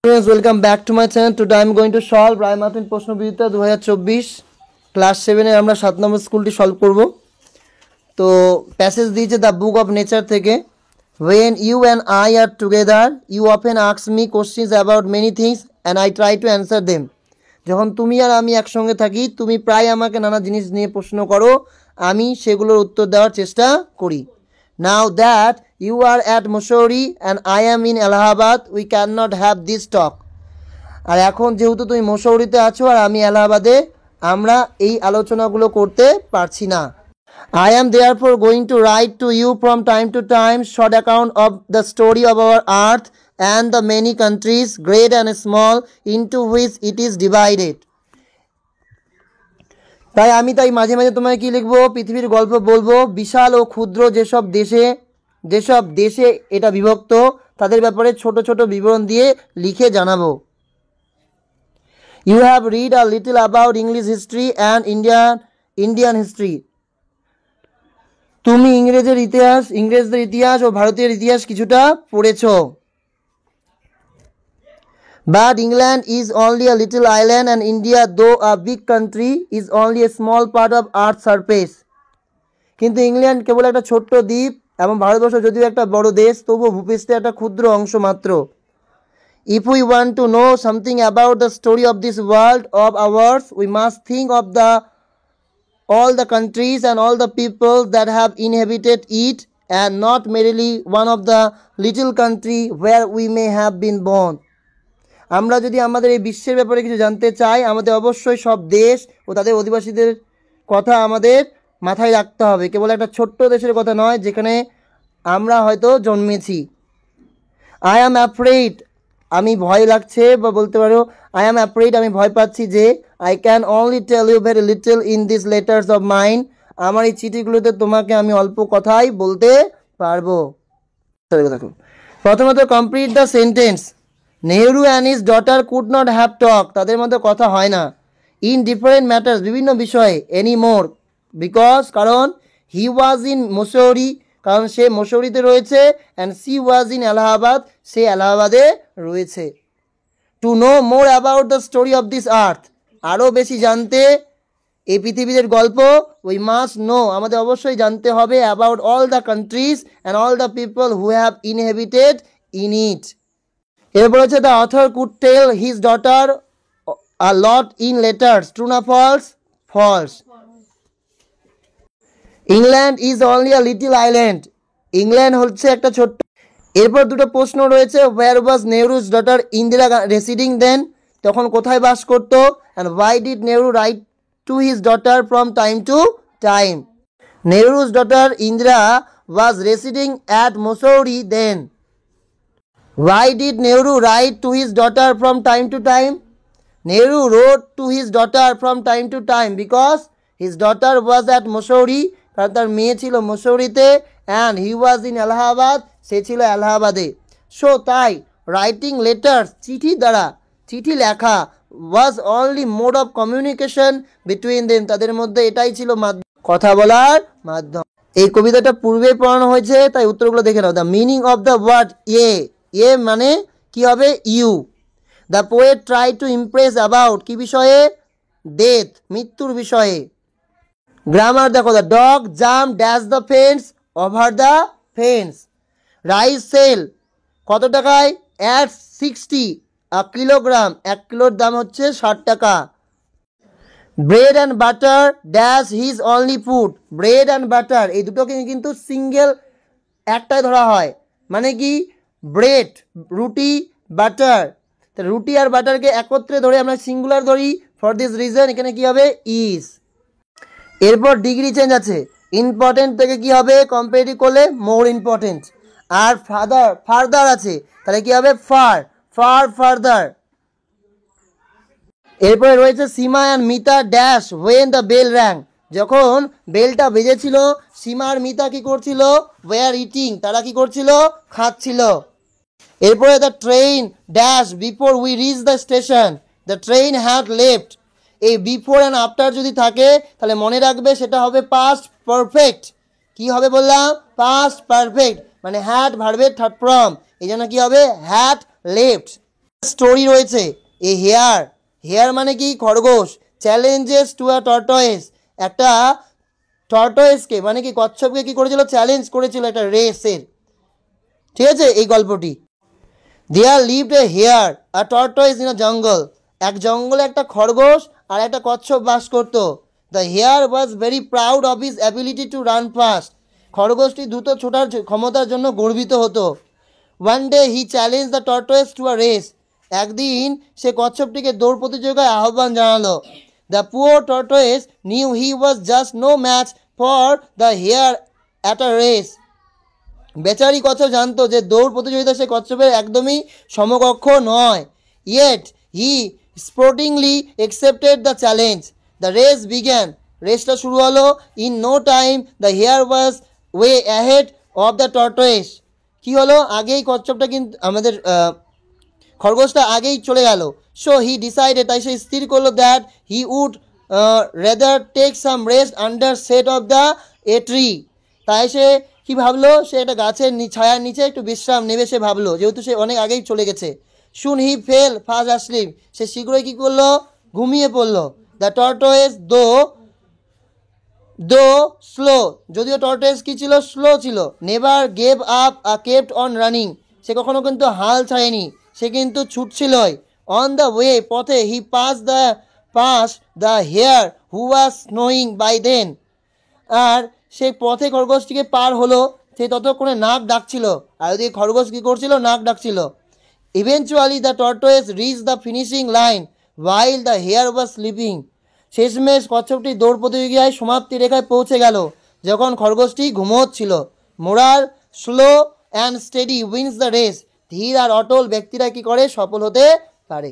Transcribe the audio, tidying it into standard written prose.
Friends, welcome back to my channel. Today I am going to solve Rai Martin প্রশ্ন বিচিত্রা 2024 class 7 এর আমরা 7 নম্বর স্কুলটি solve করব। তো প্যাসেজ দিয়েছে দ্য বুক অফ নেচার থেকে। When you and I are together, you often ask me questions about many things and I try to answer them. যখন তুমি আর আমি একসঙ্গে থাকি তুমি প্রায় আমাকে নানা জিনিস নিয়ে প্রশ্ন করো, আমি সেগুলোর উত্তর দেওয়ার চেষ্টা করি। Now that you are at Mussoorie and I am in Allahabad, we cannot have this talk. আর এখন যেহেতু তুমি মুসৌরিতে আছো আর আমি এলাহাবাদে, আমরা এই আলোচনাগুলো করতে পারছি না। I am therefore going to write to you from time to time short account of the story of our earth and the many countries, great and small, into which it is divided. তাই আমি মাঝে মাঝে তোমায় কি লিখবো, পৃথিবীর গল্প বলবো, বিশাল ও ক্ষুদ্র যেসব দেশে এটা বিভক্ত তাদের ব্যাপারে ছোট ছোট বিবরণ দিয়ে লিখে জানাবো। You have read a little about English history and Indian history. তুমি ইংরেজদের ইতিহাস ও ভারতীয় ইতিহাস কিছুটা পড়েছো। But England is only a little island and India, though a big country, is only a small part of Earth's surface. কিন্তু England কেবল একটা ছোট্ট দ্বীপ এবং ভারতবর্ষ যদিও একটা বড় দেশ, তবুও ভূপৃষ্ঠে একটা ক্ষুদ্র অংশ মাত্র। If we want to know something about the story of this world of ours, we must think of all the countries and all the people that have inhabited it, and not merely one of the little country where we may have been born. আমরা যদি আমাদের এই বিশ্বের ব্যাপারে কিছু জানতে চাই, আমাদের অবশ্যই সব দেশ ও তাদের অধিবাসীদের কথা আমাদের মাথায় রাখতে হবে, কেবল একটা ছোট্ট দেশের কথা নয় যেখানে আমরা হয়তো জন্মেছি। I am afraid, আমি ভয় লাগছে, বা বলতে পারো I am afraid, আমি ভয় পাচ্ছি যে I can only tell you very little in these letters of mine, আমার এই চিঠিগুলোতে তোমাকে আমি অল্প কথাই বলতে পারবো। প্রথমত complete the sentence. Nehru and his daughter could not have টক, তাদের মধ্যে কথা হয় না। ইন ডিফারেন্ট ম্যাটার্স, বিভিন্ন বিষয়ে। এনি মোর, বিকজ, কারণ। হি ওয়াজ ইন মুসৌরি, কারণ সে মুসৌরিতে রয়েছে। And she was in Allahabad, সে এলাহাবাদে রয়েছে। To know more about the story of this earth, আরও বেশি জানতে এই পৃথিবীর গল্প। উই মাস্ট নো, আমাদের অবশ্যই জানতে হবে। About all the countries and all the people who have inhabited in it. এরপর হচ্ছে the author could tell his daughter a lot in letters, true না false? False. England is only a little island, England হচ্ছে একটা ছোট্ট। এরপর দুটো প্রশ্ন রয়েছে। Where was Nehru's daughter Indira residing then, তখন কোথায় বাস করতো? And why did Nehru write to his daughter from time to time? নেহরুজ daughter Indira was residing at Mussoorie then. Why did Nehru write to his daughter from time to time? Nehru wrote to his daughter from time to time because his daughter was at Mussoorie, কারণ তার মেয়ে ছিল মুসৌরিতে, and he was in Allahabad, সে ছিল এলাহাবাদে। So তাই writing letters, চিঠি লেখা, was only mode of communication between them, তাদের মধ্যে এটাই ছিল কথা বলার মাধ্যম। এই কবিতাটা পূর্বে পড়ানো হয়েছে, তাই উত্তরগুলো দেখে নাও। The meaning of the word এ মানে কি হবে? You. The poet try to impress about, কি বিষয়ে? ডেথ, মৃত্যুর বিষয়ে। গ্রামার দেখো। The dog jump dash the fence over the fence. Rice sell কত টাকায়? অ্যাট 60 আ কিলোগ্রাম, 1 কিলোর দাম হচ্ছে 60 টাকা। Bread and butter dash his only food, bread and butter এই দুটোকে কিন্তু সিঙ্গেল একটাই ধরা হয়, মানে কি? ব্রেড, রুটি, বাটার। রুটি আর বাটারকে একত্রে ধরে আমরা সিঙ্গুলার ধরি, ফর দিস রিজন এখানে কি হবে? ইজ। এরপর ডিগ্রি চেঞ্জ আছে। ইম্পর্টেন্ট থেকে কি হবে? কম্পারেটিভ করলে মোর ইম্পর্টেন্ট। আর ফার্দার আছে, তাহলে কি হবে? ফার্দার। এরপরে রয়েছে Seema and Mita dash when the bell rang, যখন বেলটা বেজেছিল সীমা আর মিতা কি করছিল? ওয়ার ইটিং, তারা কি করছিল? খাচ্ছিল। এরপরে the train dash before we reach the station, the train had left. এই বিফোর অ্যান্ড আফটার যদি থাকে তাহলে মনে রাখবে সেটা হবে পাস্ট পারফেক্ট। কি হবে বললাম? পাস্ট পারফেক্ট, মানে হ্যাড ভার্বের থার্ড ফর্ম, এই জন্য কি হবে? Had left. স্টোরি রয়েছে। এ হেয়ার, হেয়ার মানে কি খরগোশ, চ্যালেঞ্জেস টু আ টর্টয়েস, একটা টর্টয়েসকে মানে কি কচ্ছপকে কি করেছিল, চ্যালেঞ্জ করেছিল একটা রেসের। ঠিক আছে এই গল্পটি। There lived a hare a tortoise in a jungle, এক জঙ্গলে একটা খরগোশ আর একটা কচ্ছপ বাস করতো। The hare was very proud of his ability to run fast, খরগোশটি দ্রুত ছোটার ক্ষমতার জন্য গর্বিত হতো। One day he challenge the tortoise to a race, একদিন সে কচ্ছপটিকে দৌড় প্রতিযোগিতায় আহ্বান জানালো। The poor tortoise knew he was just no match for the hare at a race, বেচারি কচ্ছপ জানতো যে দৌড় প্রতিযোগিতা সে কচ্ছপের একদমই সমকক্ষ নয়। Yet he sportingly accepted the challenge, the race began, রেসটা শুরু হলো। In no time the hare was way ahead of the tortoise, কী হলো, আগেই কচ্ছপটা কিন্তু আমাদের খরগোশটা আগেই চলে গেল। সো হি ডিসাইডেড, তাই সে স্থির করলো, that he would rather take some rest under set of the a tree, তাই সে কি ভাবলো, সে একটা গাছের ছায়ার নিচে একটু বিশ্রাম নেবে সে ভাবলো, যেহেতু সে অনেক আগেই চলে গেছে। শুন হি ফেল ফাস্ট আসলিপ, সে শীঘ্রই কী করলো, ঘুমিয়ে পড়লো। দ্য টর্টয়েস দো স্লো, যদিও টর্টয়েস কী ছিল, স্লো ছিল। Never gave up kept on running, সে কখনো কিন্তু হাল ছাড়েনি, সে কিন্তু ছুটছিলই। অন দ্য ওয়ে, পথে, he pass the hare who was স্নোয়িং বাই দেন, আর সে পথে খরগোশটিকে পার হলো, সে ততক্ষণে নাক ডাকছিল, আর ওদিকে খরগোশ কী করছিল, নাক ডাকছিল। Eventually the tortoise reach the finishing line while the hare was sleeping, শেষমেশ কচ্ছপটি দৌড় প্রতিযোগিতায় সমাপ্তি রেখায় পৌঁছে গেল যখন খরগোশটি ঘুমোচ্ছিল। Moral, slow and steady wins the race, ধীর আর অটল ব্যক্তিরা কী করে, সফল হতে পারে।